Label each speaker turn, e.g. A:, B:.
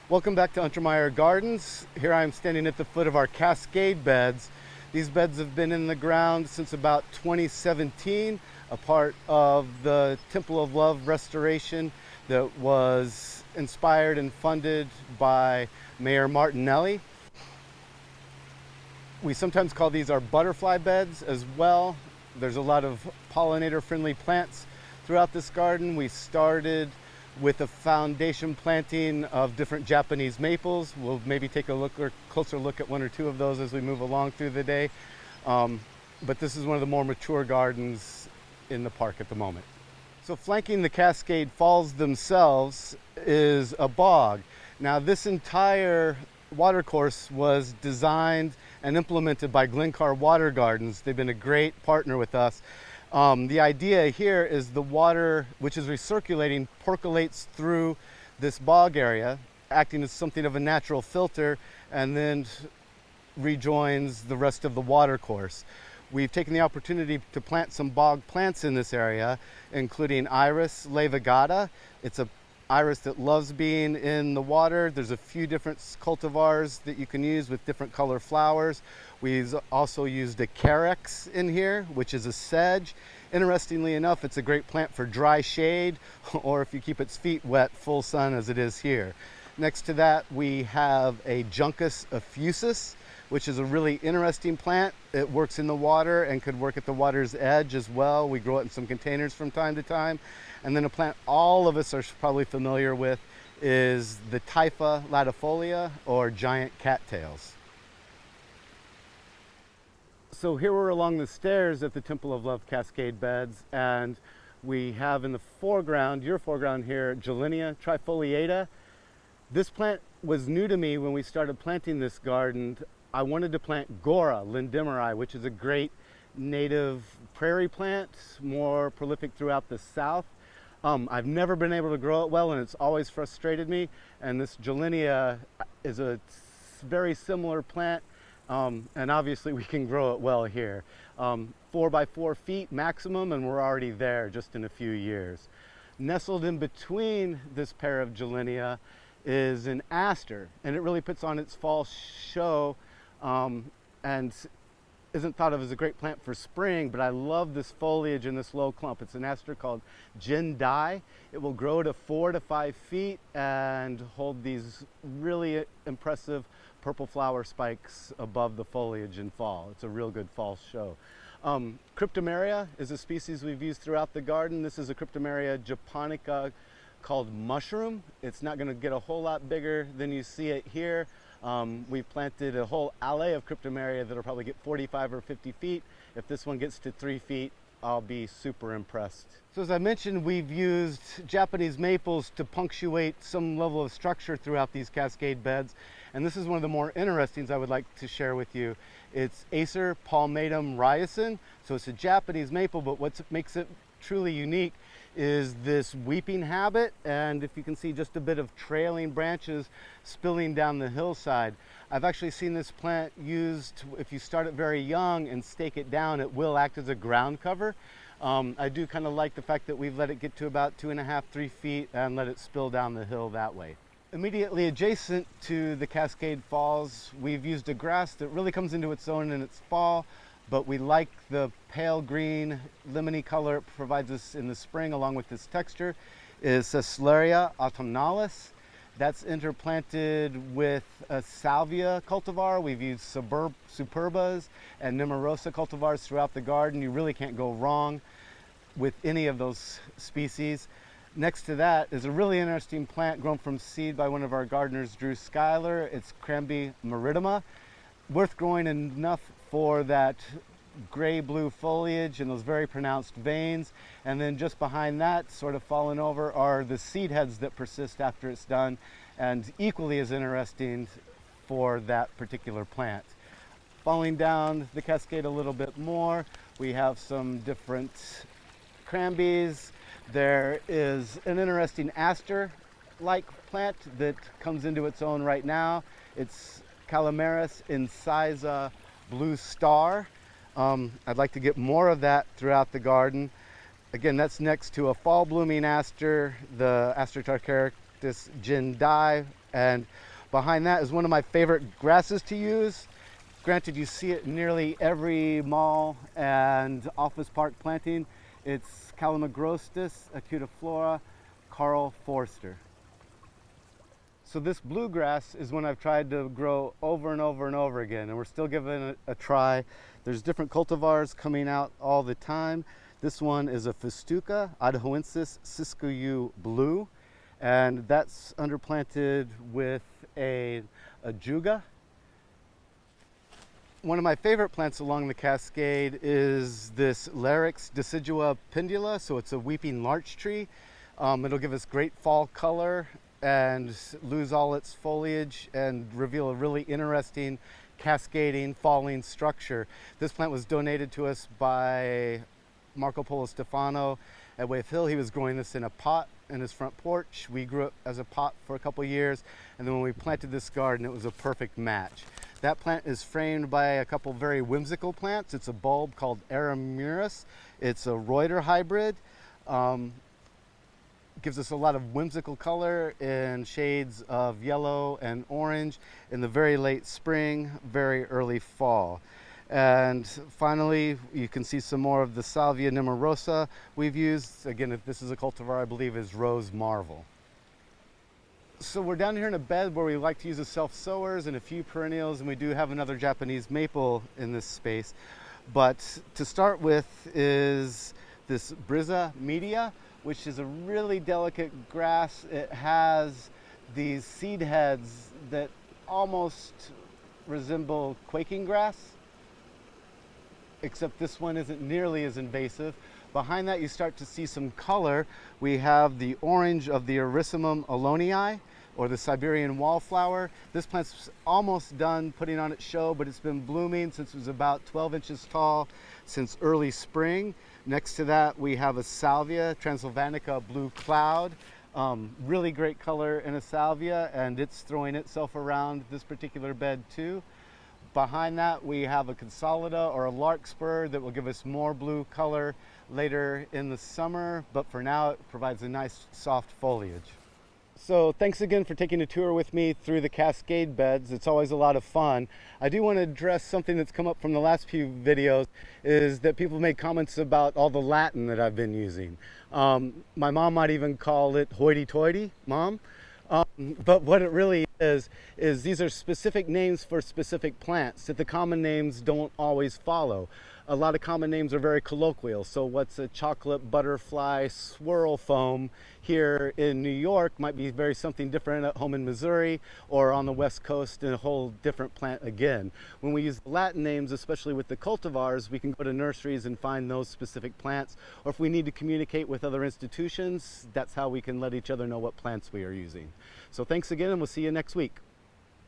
A: Welcome back to Untermeyer Gardens. Here I am standing at the foot of our Cascade beds. These beds have been in the ground since about 2017, a part of the Temple of Love restoration that was inspired and funded by Mayor Martinelli. We sometimes call these our butterfly beds as well. There's a lot of pollinator-friendly plants throughout this garden. We started with a foundation planting of different Japanese maples. We'll maybe take a closer look at one or two of those as we move along through the day. But this is one of the more mature gardens in the park at the moment. So flanking the Cascade Falls themselves is a bog. Now this entire watercourse was designed and implemented by Glencar Water Gardens. They've been a great partner with us. The idea here is the water, which is recirculating, percolates through this bog area, acting as something of a natural filter, and then rejoins the rest of the water course. We've taken the opportunity to plant some bog plants in this area, including Iris LAEVIGATA. It's a iris that loves being in the water. There's a few different cultivars that you can use with different color flowers. We've also used a Carex in here, which is a sedge. Interestingly enough, it's a great plant for dry shade, or if you keep its feet wet, full sun as it is here. Next to that, we have a Juncus EFFUSUS, which is a really interesting plant. It works in the water and could work at the water's edge as well. We grow it in some containers from time to time. And then a plant all of us are probably familiar with is the Typha LATIFOLIA, or giant cattails. So here we're along the stairs at the Temple of Love Cascade beds, and we have in the foreground, your foreground here, Gillenia TRIFOLIATA. This plant was new to me when we started planting this garden. I wanted to plant Gora lindemeri, which is a great native prairie plant, more prolific throughout the south. I've never been able to grow it well, and it's always frustrated me. And this Gillenia is a very similar plant, and obviously we can grow it well here. 4 by 4 feet maximum, and we're already there just in a few years. Nestled in between this pair of Gillenia is an aster, and it really puts on its fall show and isn't thought of as a great plant for spring, but I love this foliage and this low clump. It's an aster called Jindai. It will grow to 4 to 5 feet and hold these really impressive purple flower spikes above the foliage in fall. It's a real good fall show. Cryptomeria is a species we've used throughout the garden. This is a Cryptomeria japonica called mushroom. It's not going to get a whole lot bigger than you see it here. We've planted a whole alley of Cryptomeria that'll probably get 45 or 50 feet. If this one gets to 3 feet, I'll be super impressed. So as I mentioned, we've used Japanese maples to punctuate some level of structure throughout these Cascade beds. And this is one of the more interesting I would like to share with you. It's Acer palmatum Ryusen. So it's a Japanese maple, but what makes it truly unique is this weeping habit, and if you can see just a bit of trailing branches spilling down the hillside. I've actually seen this plant used, if you start it very young and stake it down, it will act as a ground cover. I do kind of like the fact that we've let it get to about 2.5, 3 feet and let it spill down the hill that way. Immediately adjacent to the Cascade Falls, we've used a grass that really comes into its own in its fall, but we like the pale green lemony color it provides us in the spring along with this texture, is Seslaria autumnalis. That's interplanted with a Salvia cultivar. We've used superbas and NEMEROSA cultivars throughout the garden. You really can't go wrong with any of those species. Next to that is a really interesting plant grown from seed by one of our gardeners, Drew Schuyler. It's Crambe MARITIMA. Worth growing enough for that gray-blue foliage and those very pronounced veins. And then just behind that, sort of fallen over, are the seed heads that persist after it's done, and equally as interesting for that particular plant. Falling down the Cascade a little bit more, we have some different Crambes. There is an interesting aster-like plant that comes into its own right now. It's Calamagrostis incisa blue star. I'd like to get more of that throughout the garden. Again, that's next to a fall blooming aster, the Aster Tarcarictis Jindai, And behind that is one of my favorite grasses to use. Granted, you see it in nearly every mall and office park planting. It's Calamagrostis, AQUATIFLORA, Karl Foerster. So this bluegrass is one I've tried to grow over and over and over again, and we're still giving it a try. There's different cultivars coming out all the time. This one is a Festuca Idahoensis Siskiyou Blue, and that's underplanted with a Ajuga. One of my favorite plants along the Cascade is this Larix decidua Pendula, so it's a weeping larch tree. It'll give us great fall color and lose all its foliage and reveal a really interesting cascading falling structure. This plant was donated to us by Marco Polo Stefano at Wave Hill. He was growing this in a pot in his front porch. We grew it as a pot for a couple years, and then when we planted this garden, it was a perfect match. That plant is framed by a couple very whimsical plants. It's a bulb called Erisymum. It's a Reuter hybrid. Gives us a lot of whimsical color in shades of yellow and orange in the very late spring, very early fall. And finally, you can see some more of the Salvia NEMEROSA we've used. Again, if this is a cultivar I believe is Rose Marvel. So we're down here in a bed where we like to use the self-sowers and a few perennials, and we do have another Japanese maple in this space. But to start with is this Briza media, which is a really delicate grass. It has these seed heads that almost resemble quaking grass, except this one isn't nearly as invasive. Behind that, you start to see some color. We have the orange of the Erisymum alonii, or the Siberian wallflower. This plant's almost done putting on its show, but it's been blooming since it was about 12 inches tall since early spring. Next to that, we have a Salvia, Transylvanica Blue Cloud. Really great color in a Salvia, and it's throwing itself around this particular bed too. Behind that, we have a Consolida or a Larkspur that will give us more blue color later in the summer, but for now it provides a nice soft foliage. So thanks again for taking a tour with me through the Cascade beds. It's always a lot of fun. I do want to address something that's come up from the last few videos, is that people made comments about all the Latin that I've been using. My mom might even call it hoity-toity, Mom. But what it really is these are specific names for specific plants that the common names don't always follow. A lot of common names are very colloquial. So what's a chocolate butterfly swirl foam here in New York might be very something different at home in Missouri, or on the West Coast in a whole different plant again. When we use Latin names, especially with the cultivars, we can go to nurseries and find those specific plants. Or if we need to communicate with other institutions, that's how we can let each other know what plants we are using. So thanks again, and we'll see you next week.